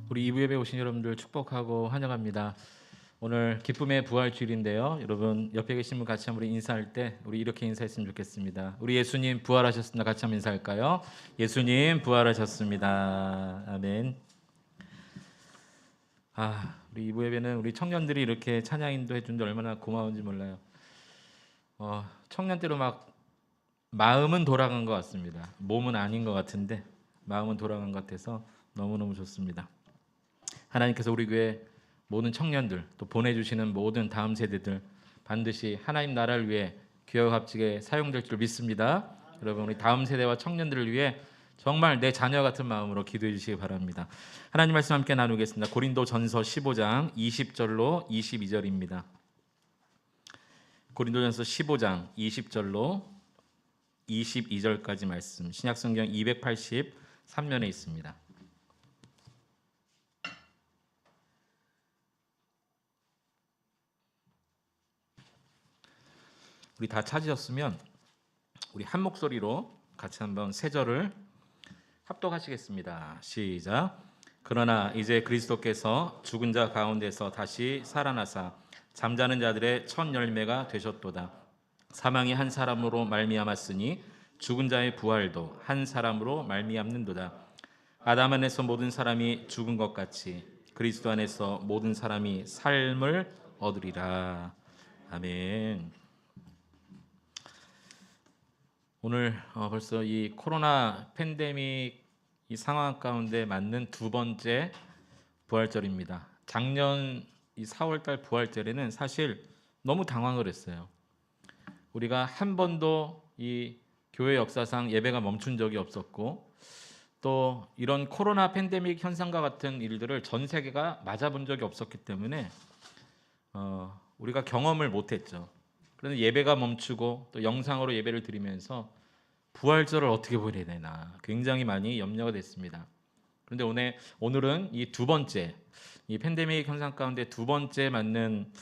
우리 2부 예배 오신 여러분들 축복하고 환영합니다. 오늘 기쁨의 부활 주일인데요. 여러분 옆에 계신 분 같이 한번 우리 인사할 때 우리 이렇게 인사했으면 좋겠습니다. 우리 예수님 부활하셨습니다. 같이 한번 인사할까요? 예수님 부활하셨습니다. 아멘. 우리 2부 예배는 우리 청년들이 이렇게 찬양 인도해 준데 얼마나 고마운지 몰라요. 청년 때로 막 마음은 돌아간 것 같습니다. 몸은 아닌 것 같은데 마음은 돌아간 것 같아서 너무너무 좋습니다. 하나님께서 우리 교회 모든 청년들 또 보내주시는 모든 다음 세대들 반드시 하나님 나라를 위해 귀하고 값지게 사용될 줄 믿습니다. 여러분 우리 다음 세대와 청년들을 위해 정말 내 자녀 같은 마음으로 기도해 주시기 바랍니다. 하나님 말씀 함께 나누겠습니다. 고린도전서 15장 20절로 22절입니다. 고린도전서 15장 20절로 22절까지 말씀, 신약성경 283면에 있습니다. 우리 다 찾으셨으면 우리 한 목소리로 같이 한번 세 절을 합독하시겠습니다. 시작. 그러나 이제 그리스도께서 죽은 자 가운데서 다시 살아나사 잠자는 자들의 첫 열매가 되셨도다. 사망이 한 사람으로 말미암았으니 죽은 자의 부활도 한 사람으로 말미암는도다. 아담 안에서 모든 사람이 죽은 것 같이 그리스도 안에서 모든 사람이 삶을 얻으리라. 아멘. 오늘 벌써 이 코로나 팬데믹 이 상황 가운데 맞는 두 번째 부활절입니다. 작년 이 4월달 부활절에는 사실 너무 당황을 했어요. 우리가 한 번도 이 교회 역사상 예배가 멈춘 적이 없었고 또 이런 코로나 팬데믹 현상과 같은 일들을 전 세계가 맞아본 적이 없었기 때문에 우리가 경험을 못했죠. 그런데 예배가 멈추고 또 영상으로 예배를 드리면서 부활절을 어떻게 보내야 되나 굉장히 많이 염려가 됐습니다. 그런데 오늘은 이 두 번째 이 팬데믹 현상 가운데 두 번째 맞는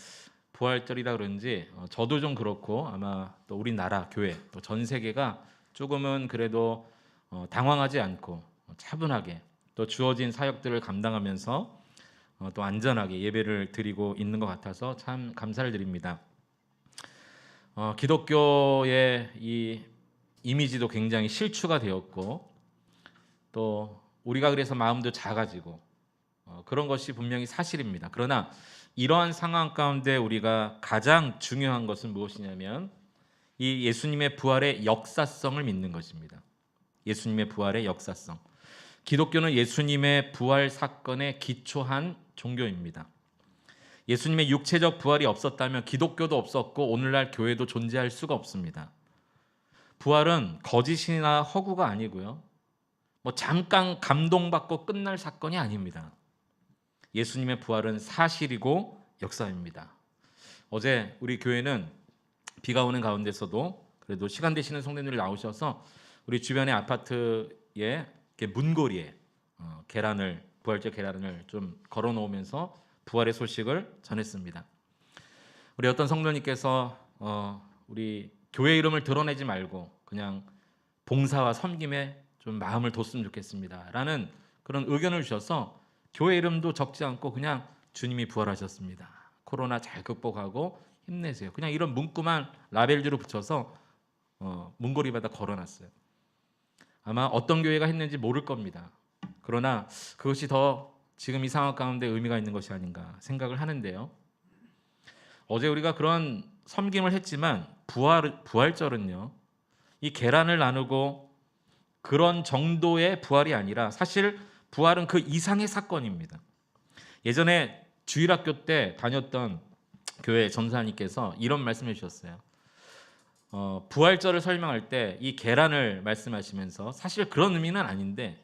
부활절이다 그런지 저도 좀 그렇고 아마 또 우리나라 교회 또 전 세계가 조금은 그래도 당황하지 않고 차분하게 또 주어진 사역들을 감당하면서 또 안전하게 예배를 드리고 있는 것 같아서 참 감사를 드립니다. 기독교의 이 이미지도 굉장히 실추가 되었고 또 우리가 그래서 마음도 작아지고 그런 것이 분명히 사실입니다. 그러나 이러한 상황 가운데 우리가 가장 중요한 것은 무엇이냐면 이 예수님의 부활의 역사성을 믿는 것입니다. 예수님의 부활의 역사성. 기독교는 예수님의 부활 사건에 기초한 종교입니다. 예수님의 육체적 부활이 없었다면 기독교도 없었고 오늘날 교회도 존재할 수가 없습니다. 부활은 거짓이나 허구가 아니고요. 잠깐 감동받고 끝날 사건이 아닙니다. 예수님의 부활은 사실이고 역사입니다. 어제 우리 교회는 비가 오는 가운데서도 그래도 시간 되시는 성도님들이 나오셔서 우리 주변의 아파트에 문고리에 부활절 계란을 좀 걸어 놓으면서 부활의 소식을 전했습니다. 우리 어떤 성도님께서 우리 교회 이름을 드러내지 말고 그냥 봉사와 섬김에 좀 마음을 뒀으면 좋겠습니다 라는 그런 의견을 주셔서 교회 이름도 적지 않고 그냥 주님이 부활하셨습니다, 코로나 잘 극복하고 힘내세요, 그냥 이런 문구만 라벨주로 붙여서 문고리마다 걸어놨어요. 아마 어떤 교회가 했는지 모를 겁니다. 그러나 그것이 더 지금 이 상황 가운데 의미가 있는 것이 아닌가 생각을 하는데요. 어제 우리가 그런 섬김을 했지만 부활절은요, 이 계란을 나누고 그런 정도의 부활이 아니라 사실 부활은 그 이상의 사건입니다. 예전에 주일학교 때 다녔던 교회 전사님께서 이런 말씀해 주셨어요. 부활절을 설명할 때 이 계란을 말씀하시면서 사실 그런 의미는 아닌데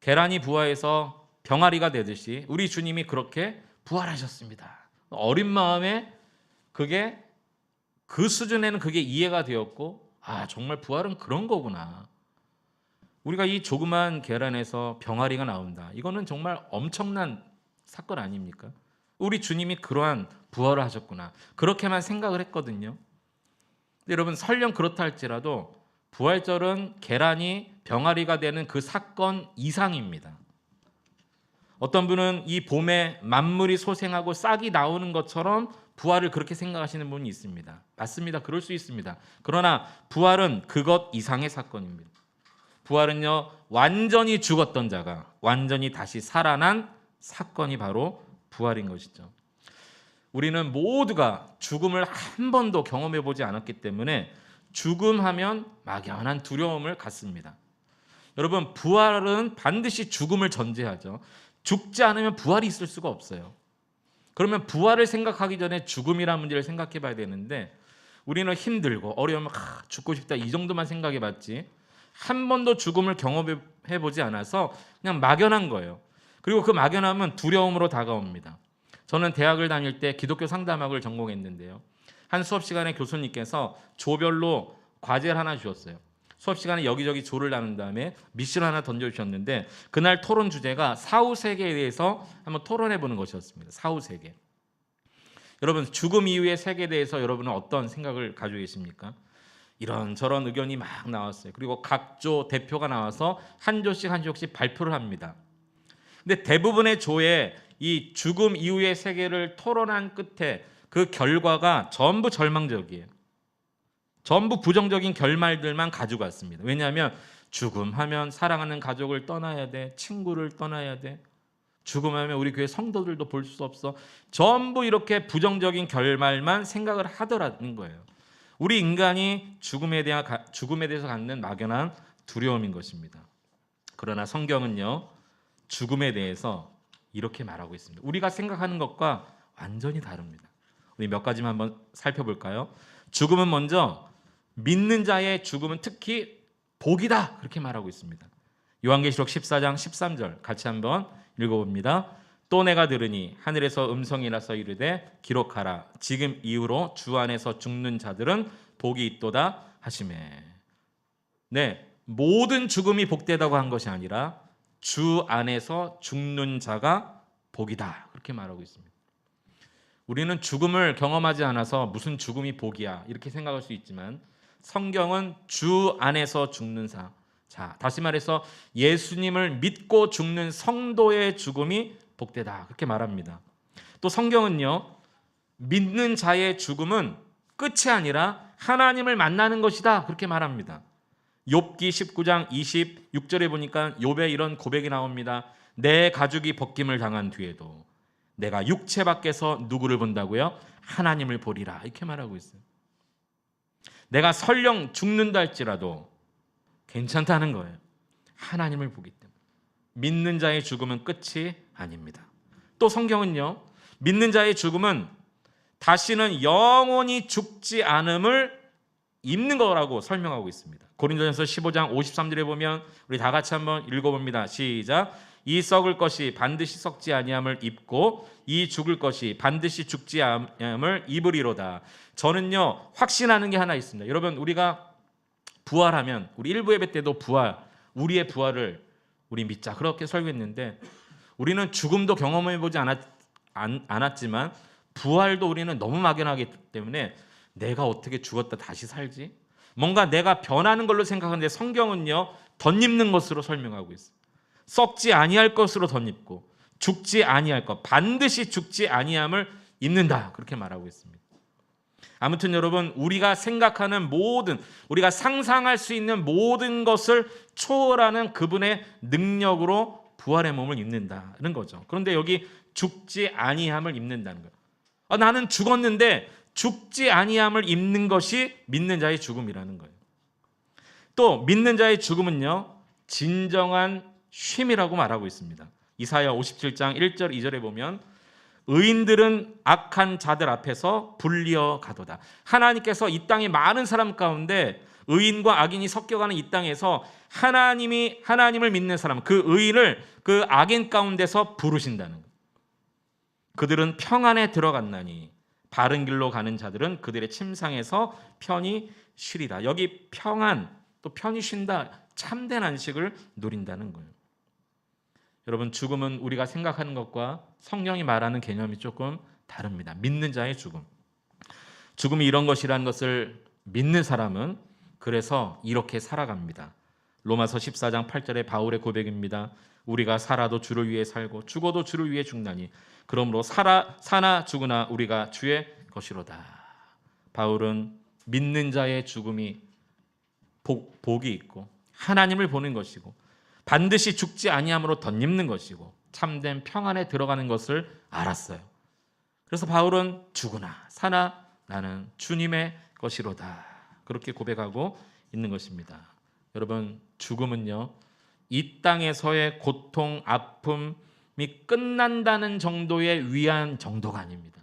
계란이 부화해서 병아리가 되듯이 우리 주님이 그렇게 부활하셨습니다. 어린 마음에 그게 그 수준에는 그게 이해가 되었고 정말 부활은 그런 거구나. 우리가 이 조그만 계란에서 병아리가 나온다. 이거는 정말 엄청난 사건 아닙니까? 우리 주님이 그러한 부활을 하셨구나. 그렇게만 생각을 했거든요. 근데 여러분 설령 그렇다 할지라도 부활절은 계란이 병아리가 되는 그 사건 이상입니다. 어떤 분은 이 봄에 만물이 소생하고 싹이 나오는 것처럼 부활을 그렇게 생각하시는 분이 있습니다. 맞습니다. 그럴 수 있습니다. 그러나 부활은 그것 이상의 사건입니다. 부활은요, 완전히 죽었던 자가 완전히 다시 살아난 사건이 바로 부활인 것이죠. 우리는 모두가 죽음을 한 번도 경험해 보지 않았기 때문에 죽음하면 막연한 두려움을 갖습니다. 여러분, 부활은 반드시 죽음을 전제하죠. 죽지 않으면 부활이 있을 수가 없어요. 그러면 부활을 생각하기 전에 죽음이라는 문제를 생각해 봐야 되는데, 우리는 힘들고 어려우면 죽고 싶다 이 정도만 생각해 봤지 한 번도 죽음을 경험해 보지 않아서 그냥 막연한 거예요. 그리고 그 막연함은 두려움으로 다가옵니다. 저는 대학을 다닐 때 기독교 상담학을 전공했는데요. 한 수업 시간에 교수님께서 조별로 과제를 하나 주셨어요. 수업 시간에 여기저기 조를 나눈 다음에 미션을 하나 던져주셨는데, 그날 토론 주제가 사후세계에 대해서 한번 토론해 보는 것이었습니다. 사후세계. 여러분, 죽음 이후의 세계에 대해서 여러분은 어떤 생각을 가지고 계십니까? 이런저런 의견이 막 나왔어요. 그리고 각 조 대표가 나와서 한 조씩 발표를 합니다. 근데 대부분의 조에 이 죽음 이후의 세계를 토론한 끝에 그 결과가 전부 절망적이에요. 전부 부정적인 결말들만 가지고 왔습니다. 왜냐하면 죽음하면 사랑하는 가족을 떠나야 돼, 친구를 떠나야 돼, 죽음하면 우리 교회 성도들도 볼 수 없어. 전부 이렇게 부정적인 결말만 생각을 하더라는 거예요. 우리 인간이 죽음에 대해서 갖는 막연한 두려움인 것입니다. 그러나 성경은요, 죽음에 대해서 이렇게 말하고 있습니다. 우리가 생각하는 것과 완전히 다릅니다. 우리 몇 가지만 한번 살펴볼까요? 죽음은 먼저, 믿는 자의 죽음은 특히 복이다, 그렇게 말하고 있습니다. 요한계시록 14장 13절 같이 한번 읽어봅니다. 또 내가 들으니 하늘에서 음성이 나서 이르되 기록하라, 지금 이후로 주 안에서 죽는 자들은 복이 있도다 하시매. 네, 모든 죽음이 복되다고 한 것이 아니라 주 안에서 죽는 자가 복이다, 그렇게 말하고 있습니다. 우리는 죽음을 경험하지 않아서 무슨 죽음이 복이야 이렇게 생각할 수 있지만, 성경은 주 안에서 죽는 자, 다시 말해서 예수님을 믿고 죽는 성도의 죽음이 복되다, 그렇게 말합니다. 또 성경은요, 믿는 자의 죽음은 끝이 아니라 하나님을 만나는 것이다, 그렇게 말합니다. 욥기 19장 26절에 보니까 욥의 이런 고백이 나옵니다. 내 가죽이 벗김을 당한 뒤에도 내가 육체 밖에서 누구를 본다고요? 하나님을 보리라, 이렇게 말하고 있어요. 내가 설령 죽는다 할지라도 괜찮다는 거예요. 하나님을 보기 때문에. 믿는 자의 죽음은 끝이 아닙니다. 또 성경은요, 믿는 자의 죽음은 다시는 영원히 죽지 않음을 입는 거라고 설명하고 있습니다. 고린도전서 15장 53절에 보면 우리 다 같이 한번 읽어봅니다. 시작. 이 썩을 것이 반드시 썩지 아니함을 입고 이 죽을 것이 반드시 죽지 아니함을 입으리로다. 저는요, 확신하는 게 하나 있습니다. 여러분, 우리가 부활하면, 우리 일부 예배 때도 우리의 부활을 우리 믿자 그렇게 설교했는데, 우리는 죽음도 경험해보지 않았지만 부활도 우리는 너무 막연하기 때문에 내가 어떻게 죽었다 다시 살지? 뭔가 내가 변하는 걸로 생각하는데, 성경은요, 덧입는 것으로 설명하고 있어요. 썩지 아니할 것으로 덧입고 죽지 아니할 것, 반드시 죽지 아니함을 입는다, 그렇게 말하고 있습니다. 아무튼 여러분, 우리가 생각하는 모든, 우리가 상상할 수 있는 모든 것을 초월하는 그분의 능력으로 부활의 몸을 입는다는 거죠. 그런데 여기 죽지 아니함을 입는다는 거예요. 나는 죽었는데 죽지 아니함을 입는 것이 믿는 자의 죽음이라는 거예요. 또 믿는 자의 죽음은요, 진정한 쉼이라고 말하고 있습니다. 이사야 57장 1절 2절에 보면 의인들은 악한 자들 앞에서 불리어 가도다. 하나님께서 이 땅의 많은 사람 가운데 의인과 악인이 섞여가는 이 땅에서 하나님을 믿는 사람, 그 의인을 그 악인 가운데서 부르신다는 거예요. 그들은 평안에 들어갔나니 바른 길로 가는 자들은 그들의 침상에서 편히 쉬리다. 여기 평안, 또 편히 쉰다, 참된 안식을 누린다는 거예요. 여러분, 죽음은 우리가 생각하는 것과 성경이 말하는 개념이 조금 다릅니다. 믿는 자의 죽음. 죽음이 이런 것이라는 것을 믿는 사람은 그래서 이렇게 살아갑니다. 로마서 14장 8절의 바울의 고백입니다. 우리가 살아도 주를 위해 살고 죽어도 주를 위해 죽나니 그러므로 사나 죽으나 우리가 주의 것이로다. 바울은 믿는 자의 죽음이 복이 있고 하나님을 보는 것이고 반드시 죽지 아니함으로 덧입는 것이고 참된 평안에 들어가는 것을 알았어요. 그래서 바울은 죽으나 사나 나는 주님의 것이로다. 그렇게 고백하고 있는 것입니다. 여러분, 죽음은요, 이 땅에서의 고통, 아픔이 끝난다는 정도의 위안 정도가 아닙니다.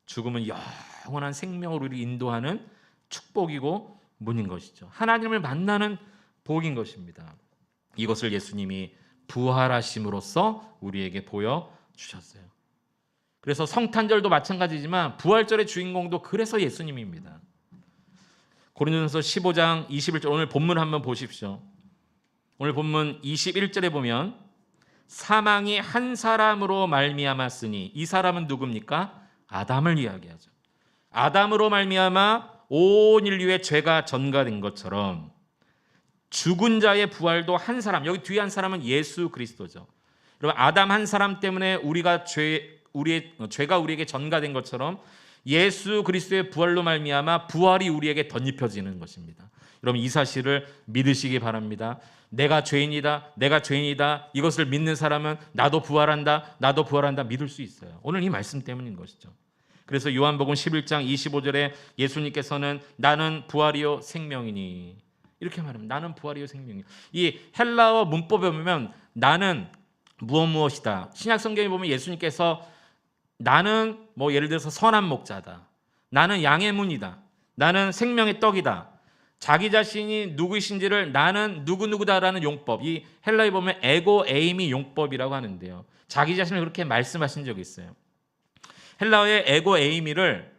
죽음은 영원한 생명으로 우리를 인도하는 축복이고 문인 것이죠. 하나님을 만나는 복인 것입니다. 이것을 예수님이 부활하심으로써 우리에게 보여주셨어요. 그래서 성탄절도 마찬가지지만 부활절의 주인공도 그래서 예수님입니다. 고린도전서 15장 21절 오늘 본문 한번 보십시오. 오늘 본문 21절에 보면 사망이 한 사람으로 말미암았으니 이 사람은 누굽니까? 아담을 이야기하죠. 아담으로 말미암아 온 인류의 죄가 전가된 것처럼 죽은 자의 부활도 한 사람, 여기 뒤에 한 사람은 예수 그리스도죠. 여러분, 아담 한 사람 때문에 우리의 죄가 우리에게 전가된 것처럼 예수 그리스도의 부활로 말미암아 부활이 우리에게 덧입혀지는 것입니다. 여러분, 이 사실을 믿으시기 바랍니다. 내가 죄인이다, 내가 죄인이다, 이것을 믿는 사람은 나도 부활한다 믿을 수 있어요. 오늘 이 말씀 때문인 것이죠. 그래서 요한복음 11장 25절에 예수님께서는 나는 부활이요 생명이니 이렇게 말합니다. 나는 부활이요 생명이니. 이 헬라어 문법에 보면 나는 무엇이다. 신약 성경에 보면 예수님께서 나는 뭐 예를 들어서 선한 목자다, 나는 양의 문이다, 나는 생명의 떡이다, 자기 자신이 누구이신지를 나는 누구누구다라는 용법, 이 헬라에 보면 에고 에이미 용법이라고 하는데요. 자기 자신을 그렇게 말씀하신 적이 있어요. 헬라어의 에고 에이미를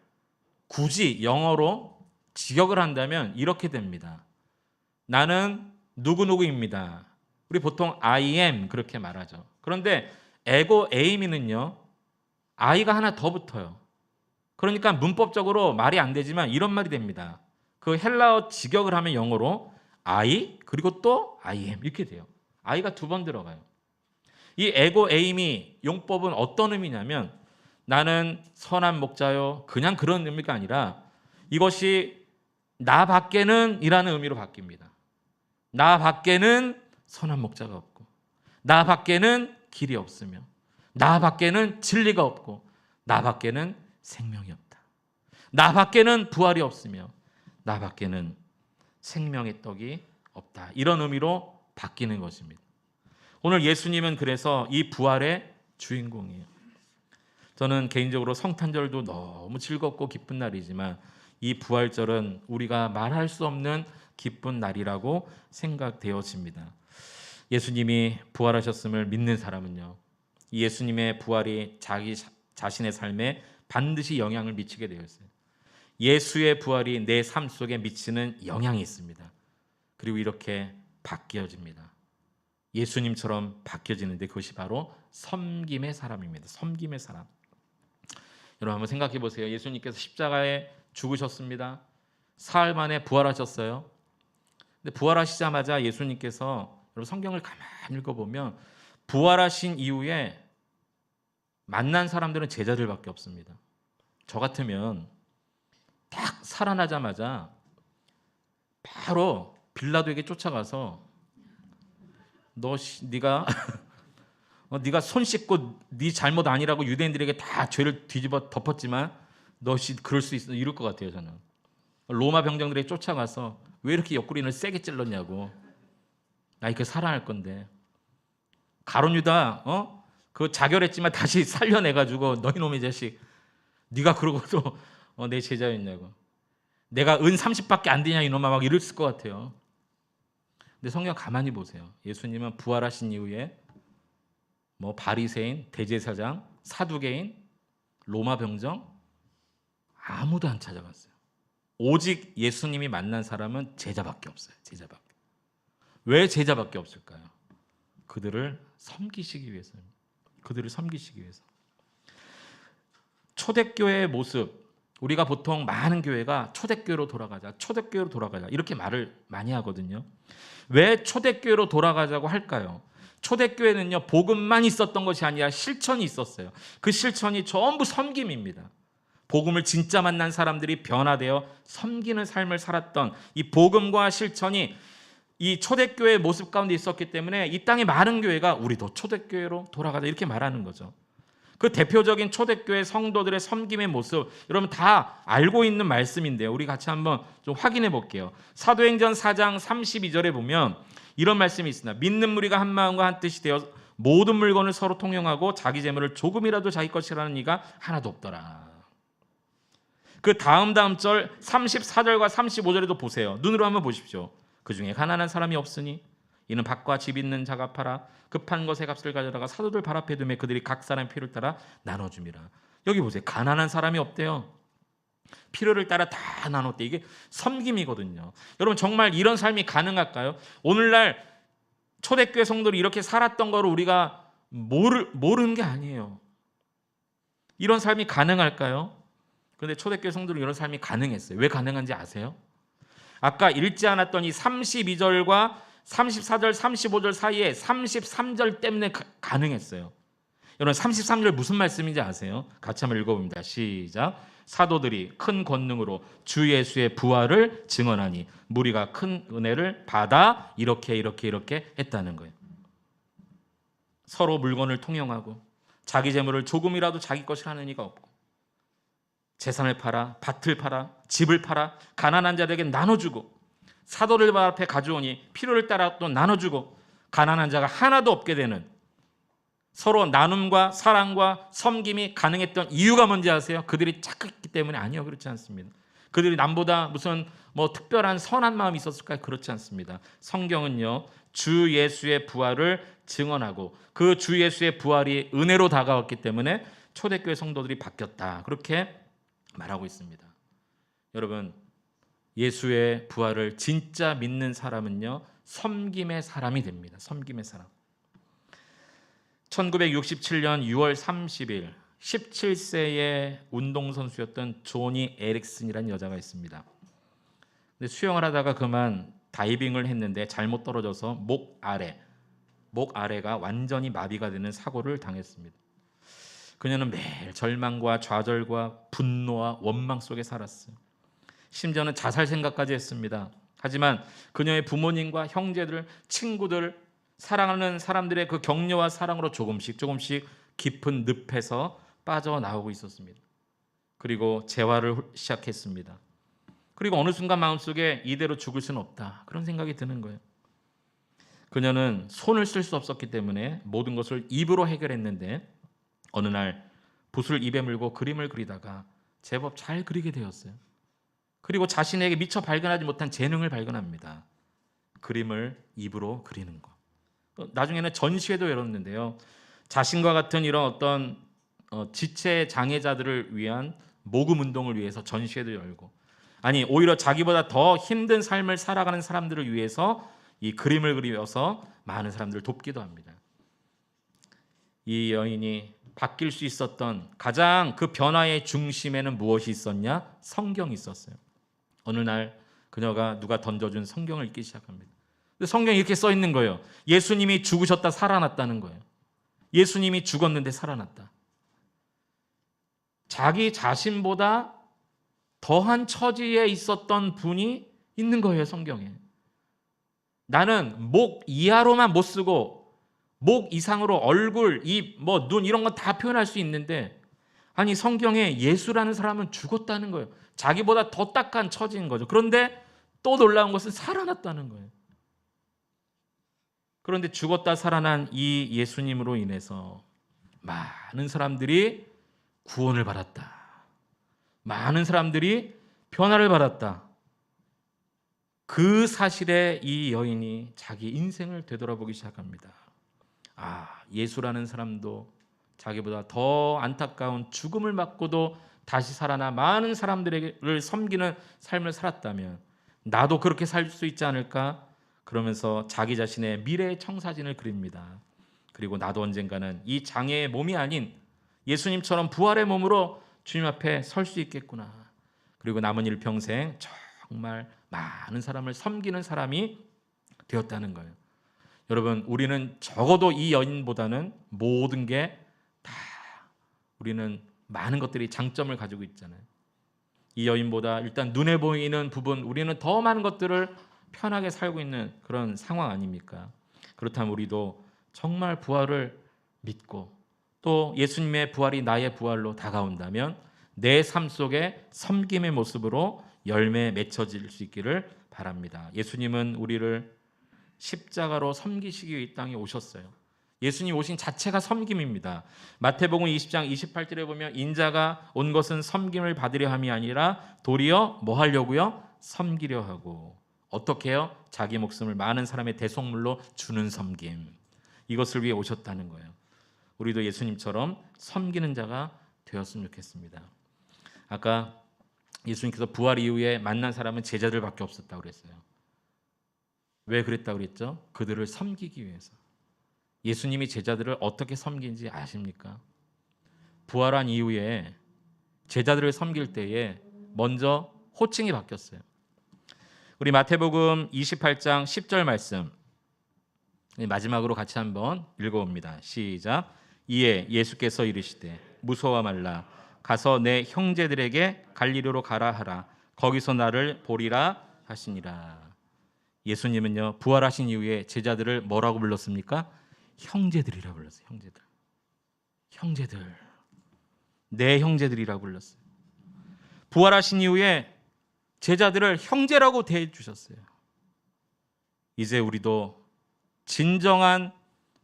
굳이 영어로 직역을 한다면 이렇게 됩니다. 나는 누구누구입니다. 우리 보통 I am 그렇게 말하죠. 그런데 에고 에이미는요, I가 하나 더 붙어요. 그러니까 문법적으로 말이 안 되지만 이런 말이 됩니다. 그 헬라어 직역을 하면 영어로 I 그리고 또 I am 이렇게 돼요. I가 두 번 들어가요. 이 에고 에이미 용법은 어떤 의미냐면 나는 선한 목자요, 그냥 그런 의미가 아니라 이것이 나 밖에는 이라는 의미로 바뀝니다. 나 밖에는 선한 목자가 없고, 나 밖에는 길이 없으며, 나 밖에는 진리가 없고, 나 밖에는 생명이 없다. 나 밖에는 부활이 없으며, 나 밖에는 생명의 떡이 없다. 이런 의미로 바뀌는 것입니다. 오늘 예수님은 그래서 이 부활의 주인공이에요. 저는 개인적으로 성탄절도 너무 즐겁고 기쁜 날이지만 이 부활절은 우리가 말할 수 없는 기쁜 날이라고 생각되어집니다. 예수님이 부활하셨음을 믿는 사람은요, 예수님의 부활이 자기 자신의 삶에 반드시 영향을 미치게 되어 있어요. 예수의 부활이 내 삶 속에 미치는 영향이 있습니다. 그리고 이렇게 바뀌어집니다. 예수님처럼 바뀌어지는데 그것이 바로 섬김의 사람입니다. 섬김의 사람. 여러분 한번 생각해 보세요. 예수님께서 십자가에 죽으셨습니다. 사흘 만에 부활하셨어요. 근데 부활하시자마자 예수님께서, 여러분 성경을 가만히 읽어보면 부활하신 이후에 만난 사람들은 제자들밖에 없습니다. 저 같으면 딱 살아나자마자 바로 빌라도에게 쫓아가서 네가 손 씻고 네 잘못 아니라고 유대인들에게 다 죄를 뒤집어 덮었지만 너 그럴 수 있어, 이럴 것 같아요. 저는 로마 병정들에게 쫓아가서 왜 이렇게 옆구리를 세게 찔렀냐고, 나 이렇게 살아날 건데, 가룟 유다 그 자결했지만 다시 살려내가지고 너희 놈의 자식, 네가 그러고도 내 제자였냐고, 내가 은 30밖에 안 되냐 이놈아, 막 이랬을 것 같아요. 근데 성경 가만히 보세요. 예수님은 부활하신 이후에 뭐 바리새인, 대제사장, 사두개인, 로마 병정 아무도 안 찾아갔어요. 오직 예수님이 만난 사람은 제자밖에 없어요. 제자밖에. 왜 제자밖에 없을까요? 그들을 섬기시기 위해서입니다. 그들을 섬기시기 위해서. 초대교회의 모습, 우리가 보통 많은 교회가 초대교회로 돌아가자, 초대교회로 돌아가자 이렇게 말을 많이 하거든요. 왜 초대교회로 돌아가자고 할까요? 초대교회는요, 복음만 있었던 것이 아니라 실천이 있었어요. 그 실천이 전부 섬김입니다. 복음을 진짜 만난 사람들이 변화되어 섬기는 삶을 살았던 이 복음과 실천이 이 초대교회의 모습 가운데 있었기 때문에 이 땅의 많은 교회가 우리도 초대교회로 돌아가자 이렇게 말하는 거죠. 그 대표적인 초대교회 성도들의 섬김의 모습, 여러분 다 알고 있는 말씀인데요. 우리 같이 한번 좀 확인해 볼게요. 사도행전 4장 32절에 보면 이런 말씀이 있습니다. 믿는 무리가 한 마음과 한 뜻이 되어 모든 물건을 서로 통용하고 자기 재물을 조금이라도 자기 것이라는 이가 하나도 없더라. 그 다음 절 34절과 35절에도 보세요. 눈으로 한번 보십시오. 그 중에 가난한 사람이 없으니 이는 밭과 집 있는 자가 팔아 급한 것의 값을 가져다가 사도들 발 앞에 두매 그들이 각 사람의 필요를 따라 나눠줍니다. 여기 보세요. 가난한 사람이 없대요. 필요를 따라 다 나눴대. 이게 섬김이거든요. 여러분 정말 이런 삶이 가능할까요? 오늘날 초대교회 성도들이 이렇게 살았던 거를 우리가 모르는 게 아니에요. 이런 삶이 가능할까요? 그런데 초대교회 성도들은 이런 삶이 가능했어요. 왜 가능한지 아세요? 아까 읽지 않았던 이 32절과 34절, 35절 사이에 33절 때문에 가능했어요. 여러분 33절 무슨 말씀인지 아세요? 같이 한번 읽어봅니다. 시작. 사도들이 큰 권능으로 주 예수의 부활을 증언하니 무리가 큰 은혜를 받아 이렇게 했다는 거예요. 서로 물건을 통용하고 자기 재물을 조금이라도 자기 것이라는 이가 없고 재산을 팔아, 밭을 팔아, 집을 팔아 가난한 자들에게 나눠주고 사도들 발 앞에 가져오니 필요를 따라 또 나눠주고 가난한 자가 하나도 없게 되는 서로 나눔과 사랑과 섬김이 가능했던 이유가 뭔지 아세요? 그들이 착했기 때문에 아니요, 그렇지 않습니다. 그들이 남보다 무슨 특별한 선한 마음이 있었을까요? 그렇지 않습니다. 성경은요, 주 예수의 부활을 증언하고 그 주 예수의 부활이 은혜로 다가왔기 때문에 초대교회 성도들이 바뀌었다. 그렇게 말하고 있습니다. 여러분, 예수의 부활을 진짜 믿는 사람은요, 섬김의 사람이 됩니다. 섬김의 사람. 1967년 6월 30일 17세의 운동선수였던 조니 에릭슨이라는 여자가 있습니다. 근데 수영을 하다가 그만 다이빙을 했는데 잘못 떨어져서 목 아래가 완전히 마비가 되는 사고를 당했습니다. 그녀는 매일 절망과 좌절과 분노와 원망 속에 살았어요. 심지어는 자살 생각까지 했습니다. 하지만 그녀의 부모님과 형제들, 친구들, 사랑하는 사람들의 그 격려와 사랑으로 조금씩 깊은 늪에서 빠져나오고 있었습니다. 그리고 재활을 시작했습니다. 그리고 어느 순간 마음속에 이대로 죽을 수는 없다, 그런 생각이 드는 거예요. 그녀는 손을 쓸 수 없었기 때문에 모든 것을 입으로 해결했는데 어느 날 붓을 입에 물고 그림을 그리다가 제법 잘 그리게 되었어요. 그리고 자신에게 미처 발견하지 못한 재능을 발견합니다. 그림을 입으로 그리는 것. 나중에는 전시회도 열었는데요. 자신과 같은 이런 어떤 지체 장애자들을 위한 모금 운동을 위해서 전시회도 열고, 아니 오히려 자기보다 더 힘든 삶을 살아가는 사람들을 위해서 이 그림을 그리면서 많은 사람들을 돕기도 합니다. 이 여인이 바뀔 수 있었던 가장 그 변화의 중심에는 무엇이 있었냐? 성경이 있었어요. 어느 날 그녀가 누가 던져준 성경을 읽기 시작합니다. 성경에 이렇게 써 있는 거예요. 예수님이 죽으셨다 살아났다는 거예요. 예수님이 죽었는데 살아났다. 자기 자신보다 더한 처지에 있었던 분이 있는 거예요, 성경에. 나는 목 이하로만 못 쓰고 목 이상으로 얼굴, 입, 눈 이런 건 다 표현할 수 있는데, 아니 성경에 예수라는 사람은 죽었다는 거예요. 자기보다 더 딱한 처지인 거죠. 그런데 또 놀라운 것은 살아났다는 거예요. 그런데 죽었다 살아난 이 예수님으로 인해서 많은 사람들이 구원을 받았다. 많은 사람들이 변화를 받았다. 그 사실에 이 여인이 자기 인생을 되돌아보기 시작합니다. 예수라는 사람도 자기보다 더 안타까운 죽음을 맞고도 다시 살아나 많은 사람들을 섬기는 삶을 살았다면 나도 그렇게 살 수 있지 않을까? 그러면서 자기 자신의 미래의 청사진을 그립니다. 그리고 나도 언젠가는 이 장애의 몸이 아닌 예수님처럼 부활의 몸으로 주님 앞에 설 수 있겠구나. 그리고 남은 일평생 정말 많은 사람을 섬기는 사람이 되었다는 거예요. 여러분, 우리는 적어도 이 여인보다는 모든 게 다 우리는 많은 것들이 장점을 가지고 있잖아요. 이 여인보다 일단 눈에 보이는 부분, 우리는 더 많은 것들을 편하게 살고 있는 그런 상황 아닙니까? 그렇다면 우리도 정말 부활을 믿고 또 예수님의 부활이 나의 부활로 다가온다면 내 삶 속에 섬김의 모습으로 열매에 맺혀질 수 있기를 바랍니다. 예수님은 우리를 십자가로 섬기시기 위해 이 땅에 오셨어요. 예수님 오신 자체가 섬김입니다. 마태복음 20장 28절에 보면 인자가 온 것은 섬김을 받으려 함이 아니라 도리어 뭐 하려고요? 섬기려 하고. 어떻게 해요? 자기 목숨을 많은 사람의 대속물로 주는 섬김. 이것을 위해 오셨다는 거예요. 우리도 예수님처럼 섬기는 자가 되었으면 좋겠습니다. 아까 예수님께서 부활 이후에 만난 사람은 제자들밖에 없었다고 그랬어요. 왜 그랬다고 그랬죠? 그들을 섬기기 위해서. 예수님이 제자들을 어떻게 섬긴지 아십니까? 부활한 이후에 제자들을 섬길 때에 먼저 호칭이 바뀌었어요. 우리 마태복음 28장 10절 말씀 마지막으로 같이 한번 읽어봅니다. 시작. 이에 예수께서 이르시되 무서워 말라. 가서 내 형제들에게 갈릴리로 가라 하라. 거기서 나를 보리라 하시니라. 예수님은요, 부활하신 이후에 제자들을 뭐라고 불렀습니까? 형제들이라고 불렀어요. 형제들. 내 형제들이라고 불렀어요. 부활하신 이후에 제자들을 형제라고 대해 주셨어요. 이제 우리도 진정한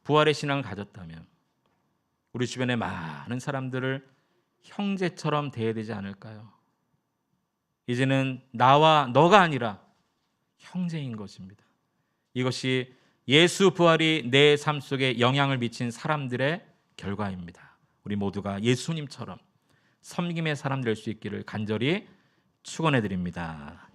부활의 신앙을 가졌다면 우리 주변의 많은 사람들을 형제처럼 대해야 되지 않을까요? 이제는 나와 너가 아니라 형제인 것입니다. 이것이 예수 부활이 내 삶 속에 영향을 미친 사람들의 결과입니다. 우리 모두가 예수님처럼 섬김의 사람 될 수 있기를 간절히 축원해 드립니다.